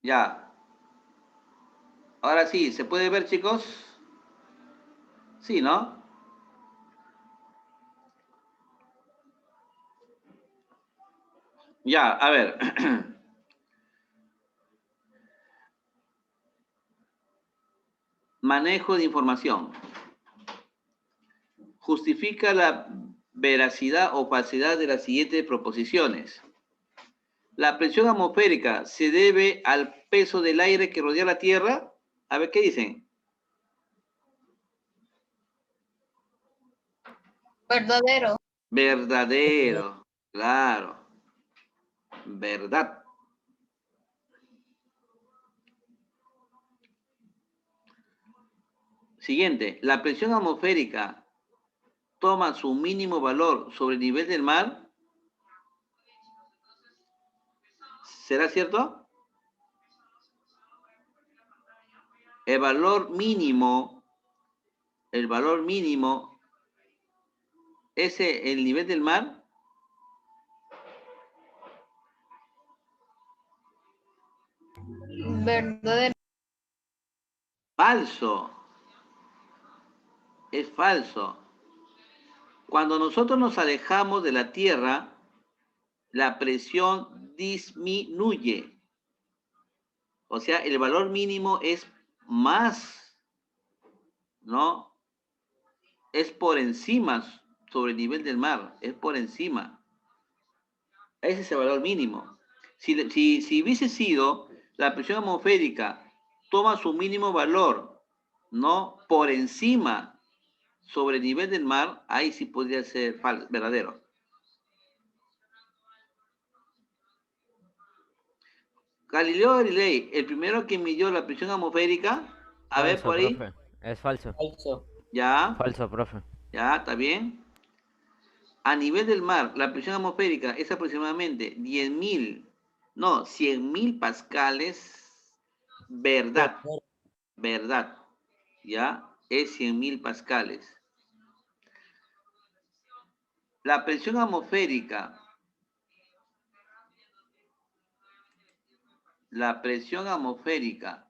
Ya. Ahora sí, ¿se puede ver, chicos? Sí, ¿no? Ya, a ver. Manejo de información. Justifica la veracidad o falsedad de las siguientes proposiciones. La presión atmosférica se debe al peso del aire que rodea la Tierra. A ver, ¿qué dicen? Verdadero. Verdadero, claro, verdad. Siguiente, la presión atmosférica toma su mínimo valor sobre el nivel del mar. ¿Será cierto? El valor mínimo, ¿es el nivel del mar? Verdadero. Falso, es falso. Cuando nosotros nos alejamos de la Tierra, la presión disminuye. O sea, el valor mínimo es más, ¿no? Es por encima sobre el nivel del mar, es por encima. Ese es el valor mínimo. Si hubiese sido la presión atmosférica toma su mínimo valor, ¿no? Por encima sobre el nivel del mar, ahí sí podría ser verdadero. Galileo Galilei, el primero que midió la presión atmosférica, a ver Falso, por ahí, profe. Es falso. Falso. ya, Falso, profe. ya, está bien. A nivel del mar, la presión atmosférica es aproximadamente 10.000, no, 100.000 pascales. Verdad, Verdadero. verdad, ¿ya? Es 100.000 pascales. La presión atmosférica,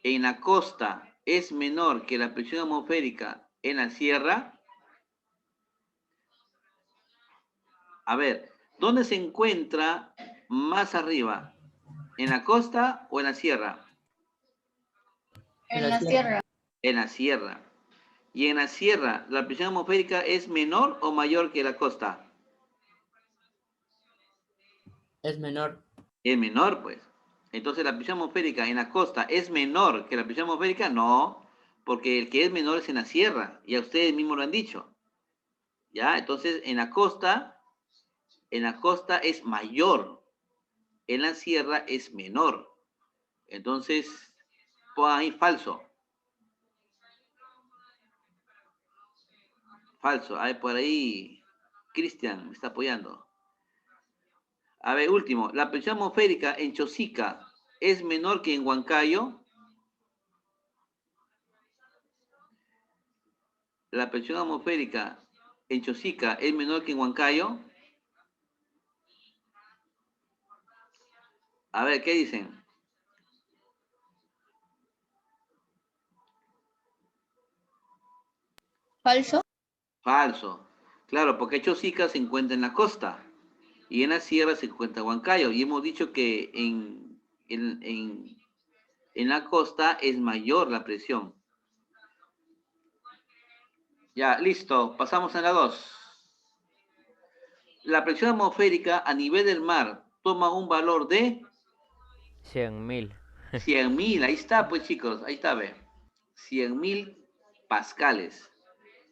en la costa es menor que la presión atmosférica en la sierra. A ver, ¿dónde se encuentra más arriba? ¿En la costa o en la sierra? En la sierra. En la sierra. Y en la sierra, ¿la presión atmosférica es menor o mayor que la costa? Es menor. Es menor, pues. Entonces, ¿la presión atmosférica en la costa es menor que la presión atmosférica? No, porque el que es menor es en la sierra. Y a ustedes mismos lo han dicho. ¿Ya? Entonces, en la costa es mayor. En la sierra es menor. Entonces, pongan ahí falso. Falso. A ver, por ahí, Cristian me está apoyando. A ver, último. La presión atmosférica en Chosica es menor que en Huancayo. La presión atmosférica en Chosica es menor que en Huancayo. A ver, ¿qué dicen? Falso. Falso. Claro, porque Chosica se encuentra en la costa y en la sierra se encuentra Huancayo. Y hemos dicho que en la costa es mayor la presión. Ya, listo. Pasamos a la 2. La presión atmosférica a nivel del mar toma un valor de 100.000. 100.000. Ahí está, pues chicos. Ahí está, ve. 100.000 pascales.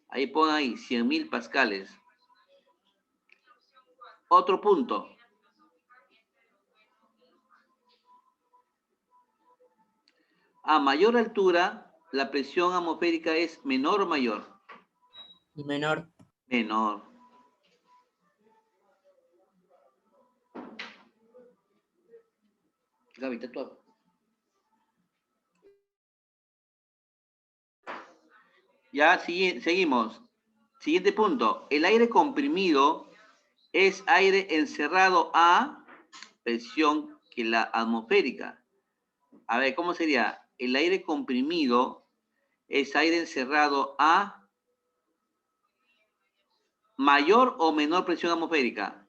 Ahí pongan ahí, 100.000 pascales. Otro punto. A mayor altura, la presión atmosférica es menor o mayor. Menor. Menor. Gaby, tú. Ya, seguimos. Siguiente punto. El aire comprimido es aire encerrado a presión que la atmosférica. A ver, ¿cómo sería? El aire comprimido es aire encerrado a mayor o menor presión atmosférica.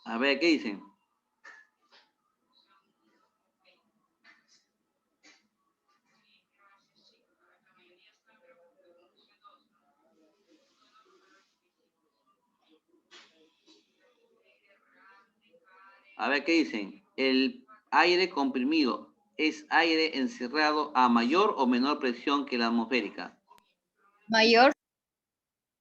A ver, ¿qué dicen? A ver, ¿qué dicen? El aire comprimido es aire encerrado a mayor o menor presión que la atmosférica. Mayor.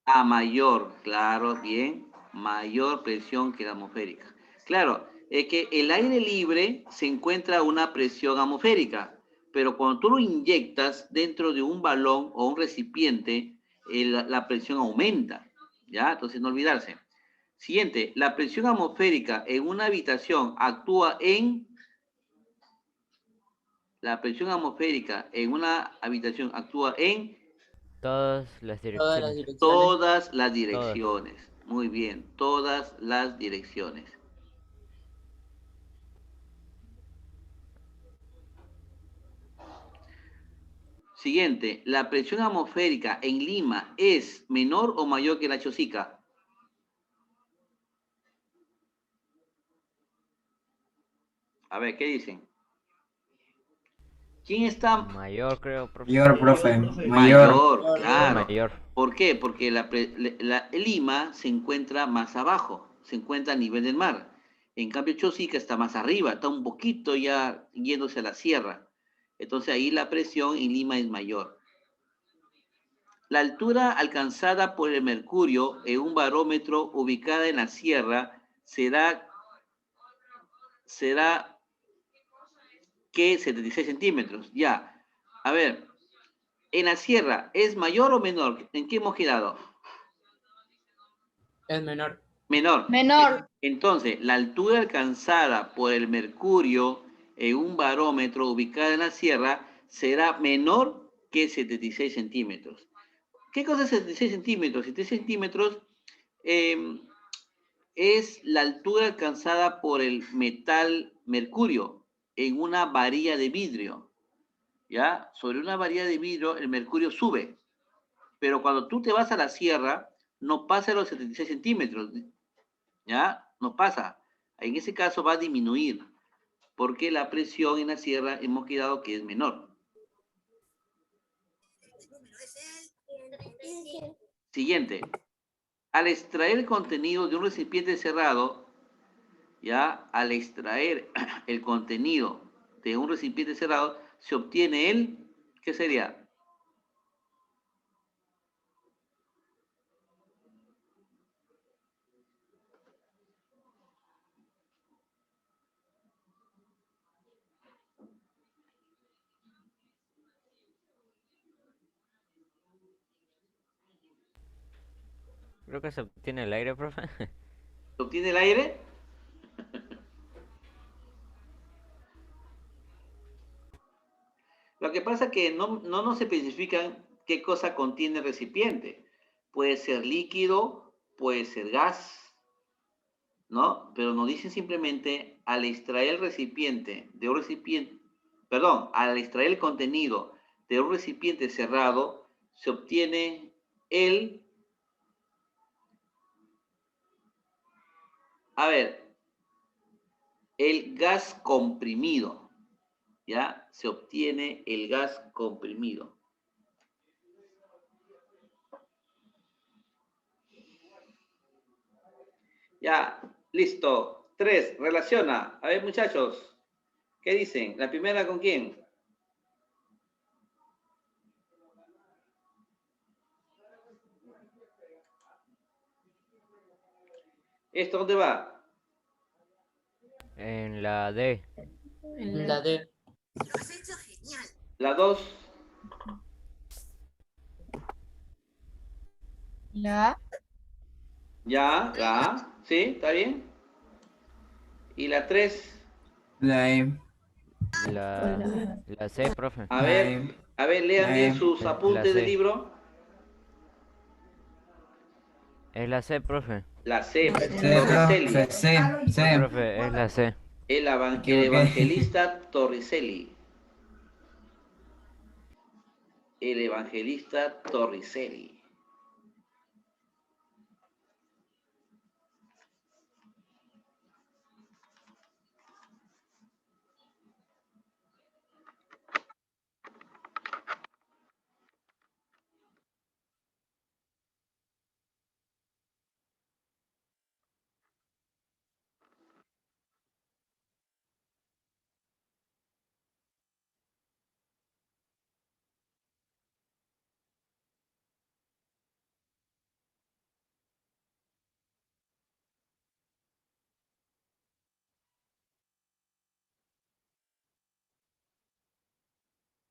A mayor, claro, bien, mayor presión que la atmosférica. Claro, es que el aire libre se encuentra a una presión atmosférica, pero cuando tú lo inyectas dentro de un balón o un recipiente, la presión aumenta, ¿ya? Entonces no olvidarse. Siguiente, la presión atmosférica en una habitación actúa en... La presión atmosférica en una habitación actúa en Todas las Todas las direcciones. direcciones. todas las Todas. direcciones. Muy bien, todas las direcciones. Siguiente, ¿la presión atmosférica en Lima es menor o mayor que la Chosica? A ver, ¿qué dicen? ¿Quién está Mayor, creo, profe. Mayor, profe, mayor. mayor? Claro. Mayor. ¿Por qué? Porque Lima se encuentra más abajo, se encuentra a nivel del mar. En cambio, Chosica está más arriba, está un poquito ya yéndose a la sierra. Entonces ahí la presión en Lima es mayor. La altura alcanzada por el mercurio en un barómetro ubicada en la sierra será que 76 centímetros. Ya. A ver, en la sierra, ¿es mayor o menor? ¿En qué hemos quedado? Es menor. Menor. Menor. Entonces, la altura alcanzada por el mercurio en un barómetro ubicado en la sierra será menor que 76 centímetros. ¿Qué cosa es 76 centímetros? 76 centímetros es la altura alcanzada por el metal mercurio en una varilla de vidrio. ¿Ya? Sobre una varilla de vidrio el mercurio sube, pero cuando tú te vas a la sierra no pasa los 76 centímetros, ¿ya? No pasa. En ese caso va a disminuir, porque la presión en la sierra hemos quedado que es menor. Siguiente. Al extraer el contenido de un recipiente cerrado, ¿ya? Al extraer el contenido de un recipiente cerrado, se obtiene el, ¿qué sería? Creo que se obtiene el aire, profe. ¿Se obtiene el aire? Lo que pasa es que no nos especifican qué cosa contiene el recipiente. Puede ser líquido, puede ser gas, ¿no? Pero nos dicen simplemente al extraer el recipiente de un recipiente, perdón, al extraer el contenido de un recipiente cerrado, se obtiene el gas comprimido, ¿ya? Se obtiene el gas comprimido. Ya, listo. 3, relaciona. A ver, muchachos, ¿qué dicen? ¿La primera con quién? ¿Esto dónde va? En la D. La D. La 2, La. ya, la A, ¿sí? ¿Está bien? Y la 3, La E, La C, profe. a la ver, E, lean la bien E. sus La apuntes del C. libro. Es la C, profe. La C, C, Torricelli. profe, C, C. Profe, es la C. El equivoqué. evangelista Torricelli. El evangelista Torricelli.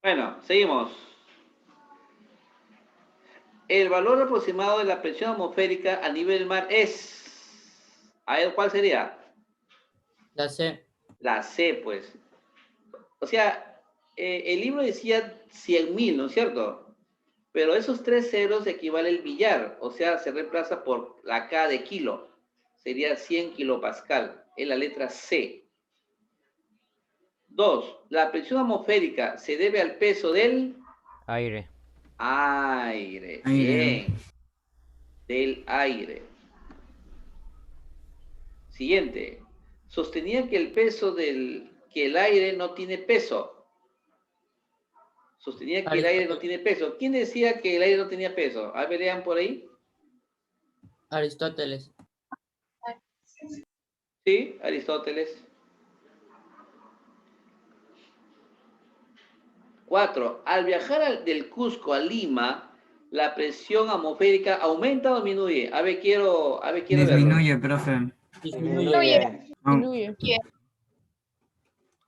Bueno, seguimos. El valor aproximado de la presión atmosférica a nivel del mar es... A ver, ¿cuál sería? La C. La C, pues. O sea, el libro decía 100.000, ¿no es cierto? Pero esos 3 ceros equivale al billar, o sea, se reemplaza por la K de kilo. Sería 100 kilopascal, es la letra C. 2. La presión atmosférica se debe al peso del Aire. aire. Aire. Bien. Del aire. Siguiente. Sostenía que que el aire no tiene peso. Sostenía que el aire no tiene peso. ¿Quién decía que el aire no tenía peso? A ver, lean por ahí. Aristóteles. Sí, Aristóteles. 4. Al viajar del Cusco a Lima, la presión atmosférica aumenta o disminuye. A ver, quiero verlo. Disminuye, profe. Disminuye. Au-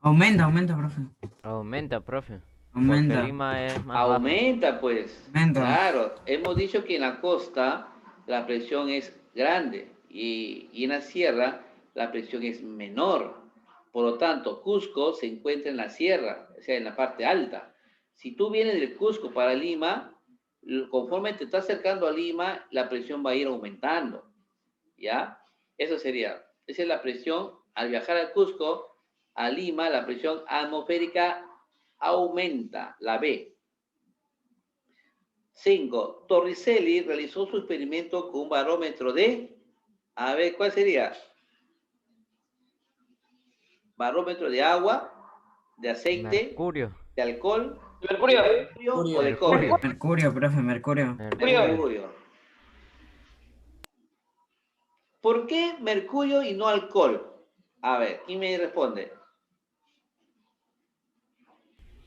aumenta, profe. Aumenta, profe. Porque Aumenta. Lima es más bajo. Aumenta, pues. Aumenta. Claro, hemos dicho que en la costa la presión es grande y en la sierra la presión es menor. Por lo tanto, Cusco se encuentra en la sierra, o sea, en la parte alta. Si tú vienes del Cusco para Lima, conforme te estás acercando a Lima, la presión va a ir aumentando. ¿Ya? Eso sería. Esa es la presión. Al viajar al Cusco, a Lima, la presión atmosférica aumenta, la B. 5. Torricelli realizó su experimento con un barómetro de... A ver, ¿cuál sería? Barómetro de agua, de aceite, Mercurio. de alcohol, Mercurio. o de cobre. Mercurio. Mercurio, profe, Mercurio. Mercurio. ¿Por qué mercurio y no alcohol? A ver, ¿quién me responde?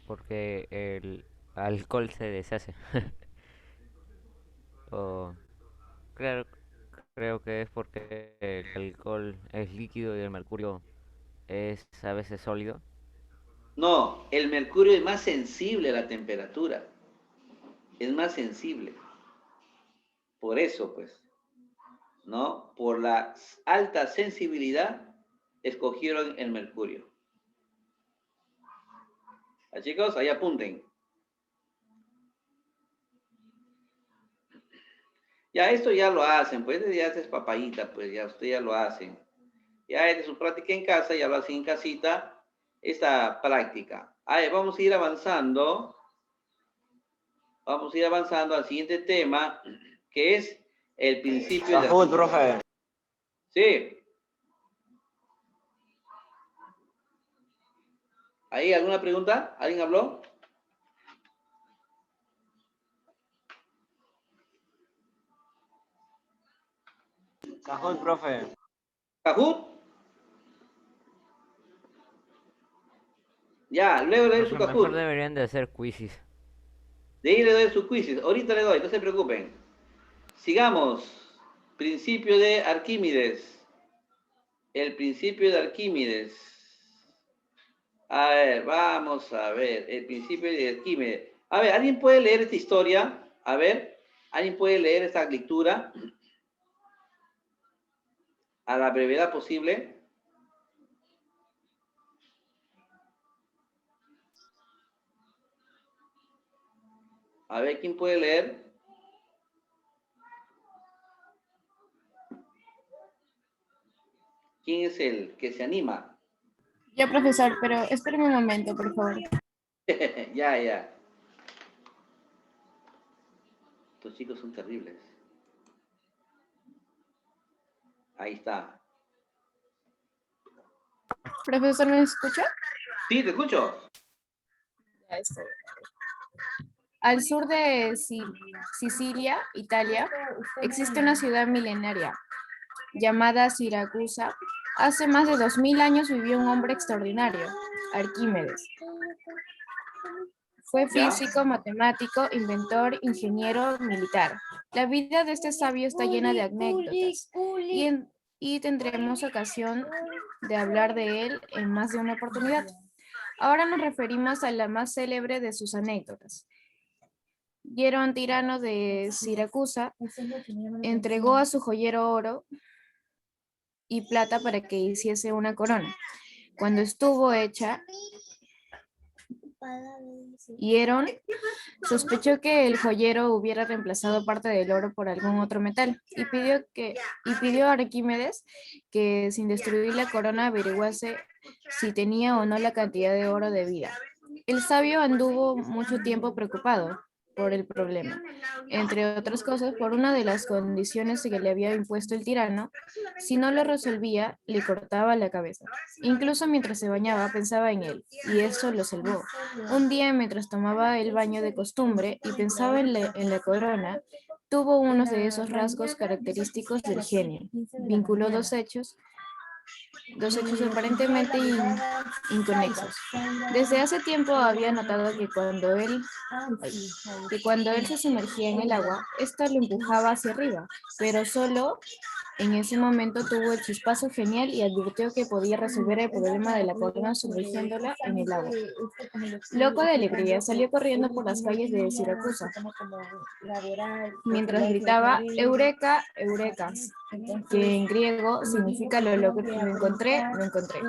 Porque el alcohol se deshace. O claro, creo que es porque el alcohol es líquido y el mercurio es a veces sólido. No, el mercurio es más sensible a la temperatura. Es más sensible. Por eso, pues, ¿no? Por la alta sensibilidad, escogieron el mercurio. ¿Ah, chicos? Ahí apunten. Ya esto ya lo hacen, pues ya es papayita, pues ya ustedes ya lo hacen. Ya de su práctica en casa, ya lo hacen en casita, esta práctica. Ahí vamos a ir avanzando. Vamos a ir avanzando al siguiente tema, que es el principio de... profe. Sí. ¿Hay alguna pregunta? ¿Alguien habló? Cajón, profe. ¿Cajut? Ya, luego le doy su Profe, mejor Cajut. deberían de hacer quizzes. De ahí le doy su quizzes. Ahorita le doy, no se preocupen. Sigamos. Principio de Arquímedes. El principio de Arquímedes. A ver, vamos a ver. El principio de Arquímedes. A ver, ¿alguien puede leer esta historia? A ver, ¿alguien puede leer esta lectura? A la brevedad posible. A ver, ¿quién puede leer? ¿Quién es el que se anima? Yo, profesor, pero espéreme un momento, por favor. Ya. Estos chicos son terribles. Ahí está. Profesor, ¿me escucha? Sí, te escucho. Ya estoy. Al sur de Sicilia, Italia, existe una ciudad milenaria llamada Siracusa. Hace más de 2000 años vivió un hombre extraordinario, Arquímedes. Fue ¿Ya? físico, matemático, inventor, ingeniero, militar. La vida de este sabio está llena de anécdotas y tendremos ocasión de hablar de él en más de una oportunidad. Ahora nos referimos a la más célebre de sus anécdotas. Hierón, tirano de Siracusa, entregó a su joyero oro y plata para que hiciese una corona. Cuando estuvo hecha, Hierón sospechó que el joyero hubiera reemplazado parte del oro por algún otro metal y pidió a Arquímedes que sin destruir la corona averiguase si tenía o no la cantidad de oro debida. El sabio anduvo mucho tiempo preocupado por el problema, entre otras cosas por una de las condiciones que le había impuesto el tirano. Si no lo resolvía, le cortaba la cabeza. Incluso mientras se bañaba pensaba en él, y eso lo salvó. Un día, mientras tomaba el baño de costumbre y pensaba en la corona, tuvo uno de esos rasgos característicos del genio. Vinculó dos hechos aparentemente inconexos. Desde hace tiempo había notado que cuando él se sumergía en el agua, ésta lo empujaba hacia arriba, pero solo en ese momento tuvo el chispazo genial y advirtió que podía resolver el problema de la corona sumergiéndola en el agua. Loco de alegría, salió corriendo por las calles de Siracusa, mientras gritaba Eureka, Eureka, que en griego significa lo encontré, lo encontré.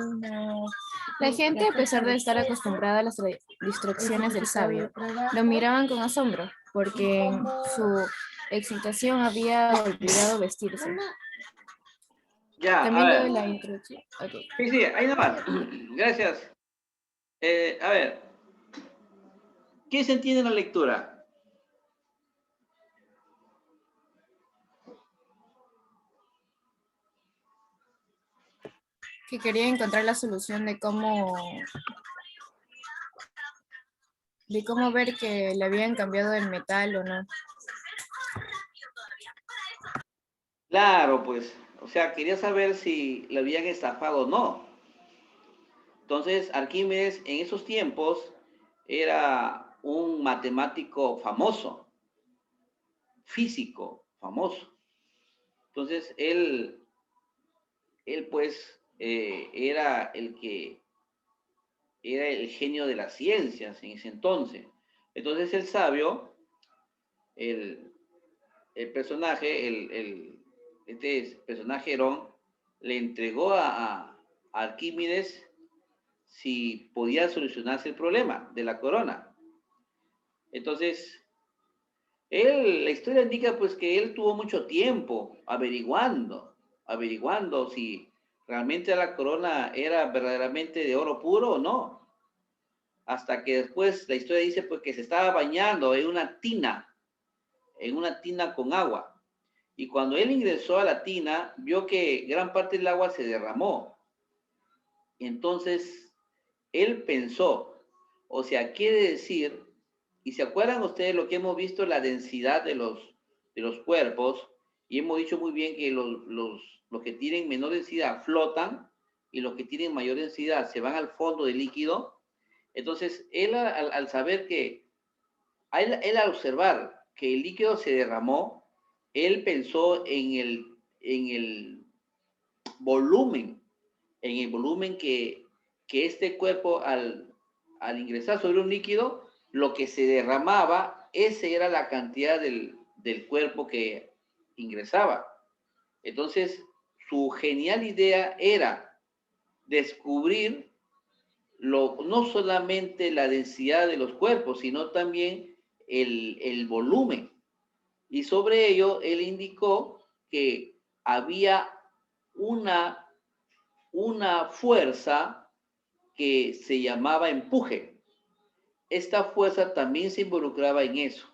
La gente, a pesar de estar acostumbrada a las distracciones del sabio, lo miraban con asombro, porque en su excitación había olvidado vestirse. Ya, También a doy ver. la introducción. Ok. Sí, ahí nomás. Gracias. A ver. ¿Qué se entiende en la lectura? Que quería encontrar la solución de cómo ver que le habían cambiado el metal o no. Claro, pues. O sea, quería saber si le habían estafado o no. Entonces, Arquímedes en esos tiempos era un matemático famoso, físico famoso. Entonces, él pues, era era el genio de las ciencias en ese entonces. Entonces, el sabio, el personaje, este personaje Herón, le entregó a Arquímedes si podía solucionarse el problema de la corona. Entonces, la historia indica pues que él tuvo mucho tiempo averiguando si realmente la corona era verdaderamente de oro puro o no. Hasta que después la historia dice pues que se estaba bañando en una tina con agua. Y cuando él ingresó a la tina, vio que gran parte del agua se derramó. Entonces, él pensó, o sea, quiere decir, y se acuerdan ustedes lo que hemos visto, la densidad de los cuerpos, y hemos dicho muy bien que los que tienen menor densidad flotan, y los que tienen mayor densidad se van al fondo del líquido. Entonces, él al saber que, él al observar que el líquido se derramó, él pensó en el volumen, que este cuerpo al ingresar sobre un líquido, lo que se derramaba, esa era la cantidad del cuerpo que ingresaba. Entonces, su genial idea era descubrir no solamente la densidad de los cuerpos, sino también el volumen. Y sobre ello, él indicó que había una una fuerza que se llamaba empuje. Esta fuerza también se involucraba en eso.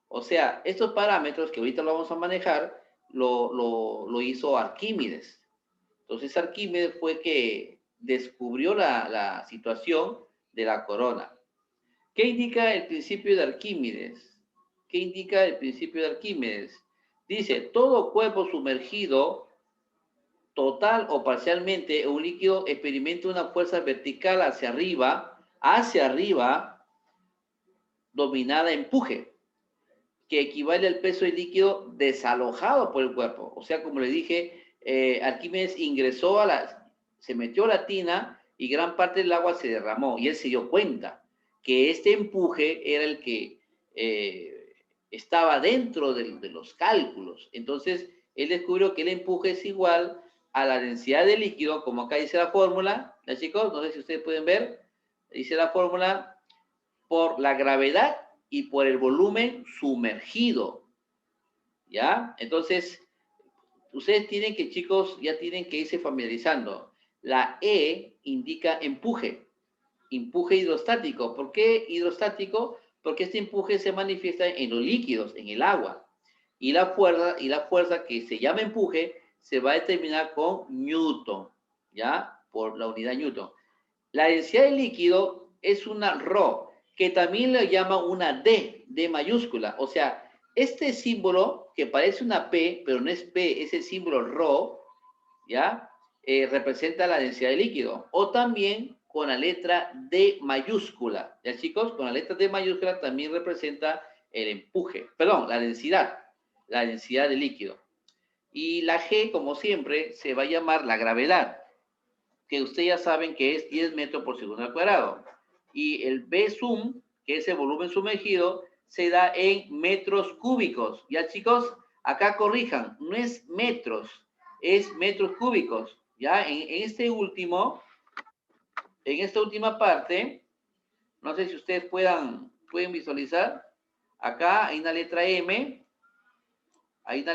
O sea, estos parámetros que ahorita lo vamos a manejar, lo hizo Arquímedes. Entonces Arquímedes fue que descubrió la situación de la corona. ¿Qué indica el principio de Arquímedes? ¿Qué indica el principio de Arquímedes? Dice, todo cuerpo sumergido, total o parcialmente, en un líquido experimenta una fuerza vertical hacia arriba, dominada empuje, que equivale al peso del líquido desalojado por el cuerpo. O sea, como le dije, Arquímedes ingresó se metió a la tina y gran parte del agua se derramó y él se dio cuenta que este empuje era el que estaba dentro de los cálculos. Entonces, él descubrió que el empuje es igual a la densidad del líquido, como acá dice la fórmula, ¿ya, chicos? No sé si ustedes pueden ver, dice la fórmula, por la gravedad y por el volumen sumergido, ¿ya? Entonces, ustedes tienen que, chicos, ya tienen que irse familiarizando. La E indica empuje hidrostático. ¿Por qué hidrostático? Porque este empuje se manifiesta en los líquidos, en el agua. Y la fuerza que se llama empuje se va a determinar con Newton, ¿ya? Por la unidad Newton. La densidad del líquido es una ρ, que también le llama una D mayúscula. O sea, este símbolo, que parece una P, pero no es P, es el símbolo ρ, ¿ya? Representa la densidad del líquido. O también con la letra D mayúscula. ¿Ya, chicos? Con la letra D mayúscula también representa el empuje. Perdón, la densidad del líquido. Y la G, como siempre, se va a llamar la gravedad, que ustedes ya saben que es 10 metros por segundo al cuadrado. Y el B sum, que es el volumen sumergido, se da en metros cúbicos. ¿Ya, chicos? Acá corrijan, no es metros, es metros cúbicos. ¿Ya? En esta última parte, no sé si ustedes pueden visualizar, acá hay una letra M, esta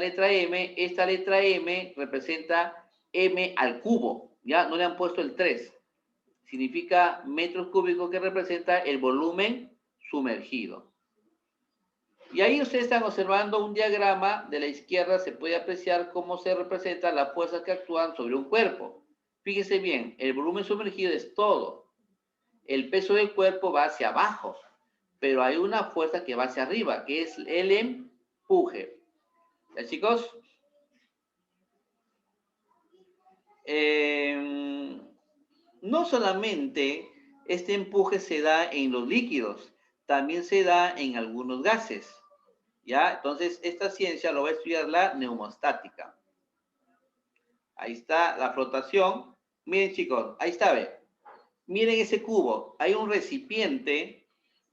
letra M representa M al cubo, ¿ya? No le han puesto el 3. Significa metros cúbicos, que representa el volumen sumergido. Y ahí ustedes están observando un diagrama. De la izquierda se puede apreciar cómo se representan las fuerzas que actúan sobre un cuerpo. Fíjense bien, el volumen sumergido es todo. El peso del cuerpo va hacia abajo, pero hay una fuerza que va hacia arriba, que es el empuje. ¿Ya, chicos? No solamente este empuje se da en los líquidos, también se da en algunos gases, ¿ya? Entonces, esta ciencia lo va a estudiar la neumostática. Ahí está la flotación. Miren, chicos, ahí está, ¿ve? Miren ese cubo. Hay un recipiente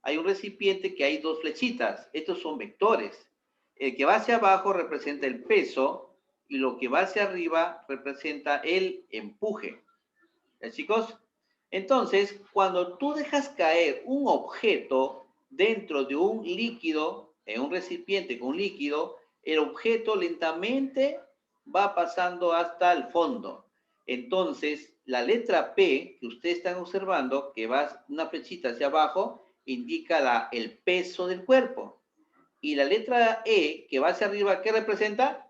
que hay dos flechitas. Estos son vectores. El que va hacia abajo representa el peso y lo que va hacia arriba representa el empuje. ¿Ya, chicos? Entonces, cuando tú dejas caer un objeto dentro de un líquido, en un recipiente con líquido, el objeto lentamente va pasando hasta el fondo. Entonces, la letra P que ustedes están observando, que va una flechita hacia abajo, indica el peso del cuerpo. Y la letra E, que va hacia arriba, ¿qué representa?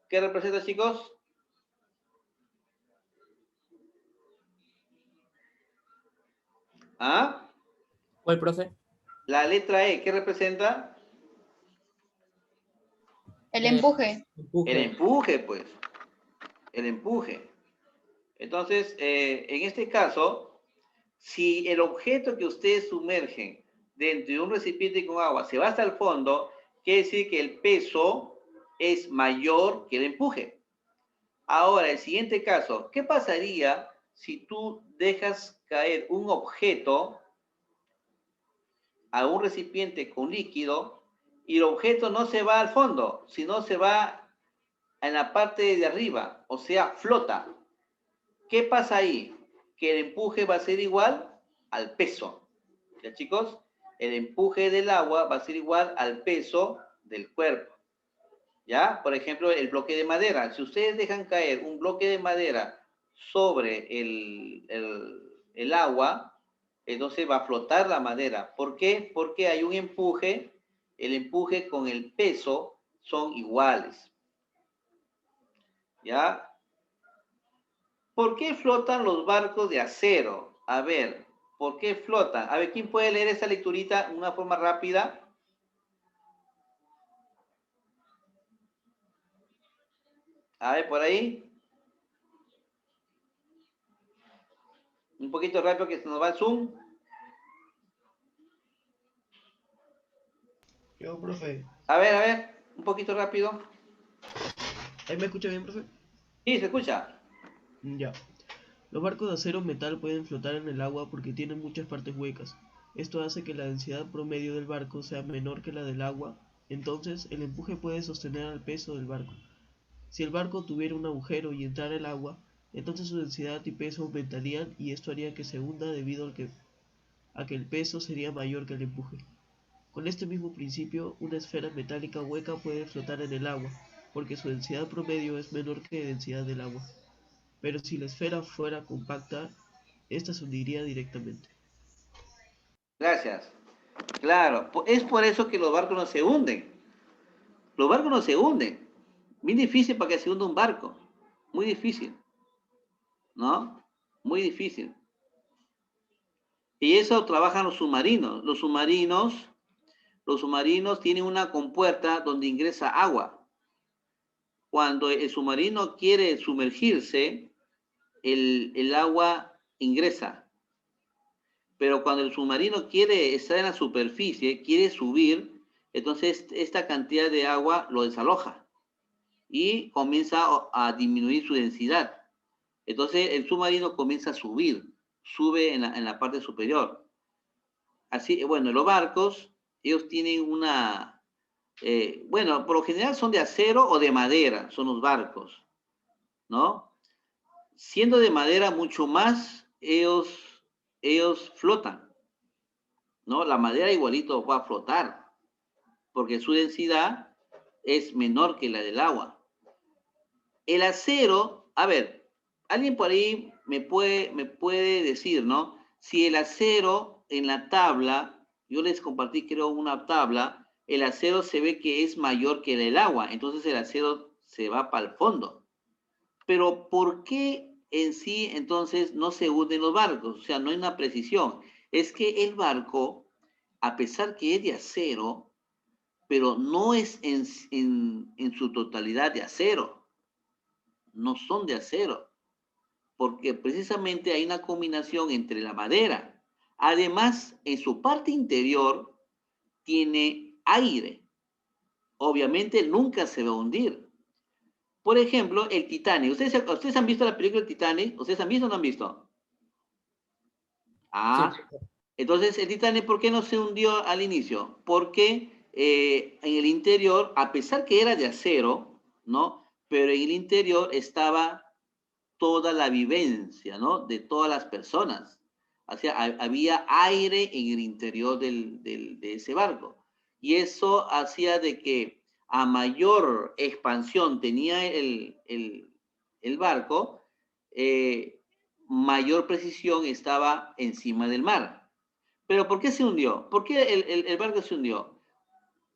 ¿Qué representa, chicos? ¿Ah? ¿Cuál, profe? La letra E, ¿qué representa? El empuje. El empuje, pues. El empuje. Entonces, en este caso, si el objeto que ustedes sumergen dentro de un recipiente con agua se va hasta el fondo, quiere decir que el peso es mayor que el empuje. Ahora, el siguiente caso, ¿qué pasaría si tú dejas caer un objeto a un recipiente con líquido y el objeto no se va al fondo, sino se va en la parte de arriba, o sea, flota? ¿Qué pasa ahí? Que el empuje va a ser igual al peso. ¿Ya, chicos? El empuje del agua va a ser igual al peso del cuerpo. ¿Ya? Por ejemplo, el bloque de madera. Si ustedes dejan caer un bloque de madera sobre el agua, entonces va a flotar la madera. ¿Por qué? Porque hay un empuje, el empuje con el peso son iguales. ¿Ya? ¿Por qué flotan los barcos de acero? A ver, ¿por qué flotan? A ver, ¿quién puede leer esa lecturita de una forma rápida? A ver, por ahí. Un poquito rápido que se nos va el Zoom. Yo, profe. A ver, un poquito rápido. ¿Ahí me escucha bien, profe? Sí, se escucha. Ya. Los barcos de acero metal pueden flotar en el agua porque tienen muchas partes huecas. Esto hace que la densidad promedio del barco sea menor que la del agua, entonces el empuje puede sostener al peso del barco. Si el barco tuviera un agujero y entrara el agua, entonces su densidad y peso aumentarían y esto haría que se hunda debido a que el peso sería mayor que el empuje. Con este mismo principio, una esfera metálica hueca puede flotar en el agua, porque su densidad promedio es menor que la densidad del agua. Pero si la esfera fuera compacta, esta se hundiría directamente. Gracias. Claro, es por eso que los barcos no se hunden. Los barcos no se hunden. Muy difícil para que se hunda un barco. Muy difícil. ¿No? Muy difícil. Y eso trabajan los submarinos. Los submarinos tienen una compuerta donde ingresa agua. Cuando el submarino quiere sumergirse, el agua ingresa. Pero cuando el submarino quiere estar en la superficie, quiere subir, entonces esta cantidad de agua lo desaloja y comienza a disminuir su densidad. Entonces el submarino comienza a subir, sube en la parte superior. Así, bueno, los barcos, ellos tienen una, bueno, por lo general son de acero o de madera, son los barcos, ¿no? Siendo de madera mucho más, ellos flotan, ¿no? La madera igualito va a flotar, porque su densidad es menor que la del agua. El acero, a ver, alguien por ahí me puede decir, ¿no? Si el acero en la tabla, yo les compartí creo una tabla, el acero se ve que es mayor que el agua, entonces el acero se va para el fondo. Pero ¿por qué en sí entonces no se hunden los barcos? O sea, no hay una precisión. Es que el barco, a pesar que es de acero, pero no es en su totalidad de acero. No son de acero, porque precisamente hay una combinación entre la madera. Además, en su parte interior tiene aire. Obviamente nunca se va a hundir. Por ejemplo, el Titanic. ¿Ustedes han visto la película Titanic? ¿Ustedes han visto o no han visto? Ah, Sí. entonces el Titanic, ¿por qué no se hundió al inicio? Porque en el interior, a pesar que era de acero, ¿no? Pero en el interior estaba toda la vivencia, ¿no? De todas las personas. O sea, había aire en el interior de ese barco. Y eso hacía de que a mayor expansión tenía el barco, mayor precisión estaba encima del mar. Pero ¿por qué se hundió? ¿Por qué el barco se hundió?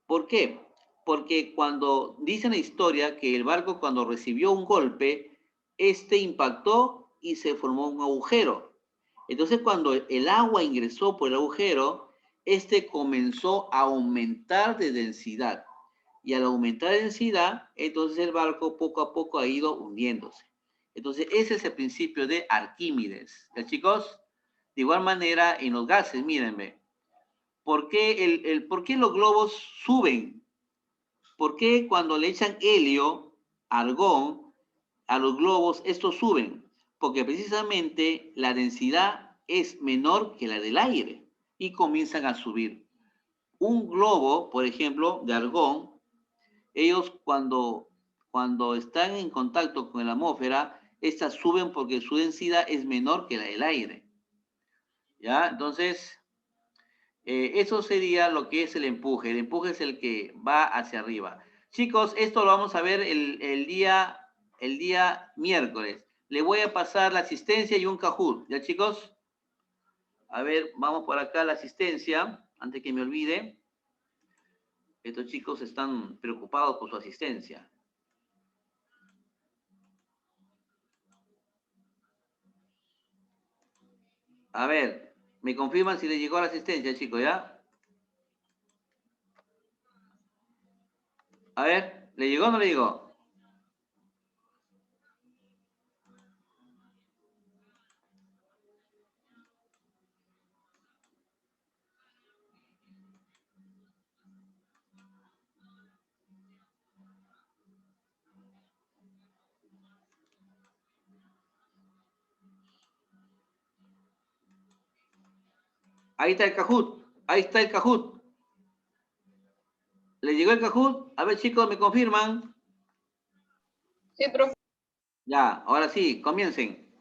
¿Por qué? Porque cuando dice la historia que el barco cuando recibió un golpe, este impactó y se formó un agujero. Entonces cuando el agua ingresó por el agujero, este comenzó a aumentar de densidad. Y al aumentar de densidad, entonces el barco poco a poco ha ido hundiéndose. Entonces ese es el principio de Arquímedes. ¿Ya, chicos? De igual manera, en los gases, mírenme. ¿Por qué los globos suben? ¿Por qué cuando le echan helio, argón, a los globos, estos suben? Porque precisamente la densidad es menor que la del aire y comienzan a subir. Un globo, por ejemplo, de argón, ellos cuando están en contacto con la atmósfera, estas suben porque su densidad es menor que la del aire. ¿Ya? Entonces, eso sería lo que es el empuje. El empuje es el que va hacia arriba. Chicos, esto lo vamos a ver el día miércoles. le voy a pasar la asistencia y un Kahoot. ¿Ya, chicos? A ver, vamos por acá la asistencia, antes que me olvide. Estos chicos están preocupados por su asistencia. A ver, me confirman si le llegó la asistencia, chicos, ¿ya? A ver, ¿le llegó o no le llegó? Ahí está el Kahoot. Ahí está el Kahoot. ¿Le llegó el Kahoot? A ver, chicos, ¿me confirman? Sí, profe. Ya, ahora sí, comiencen.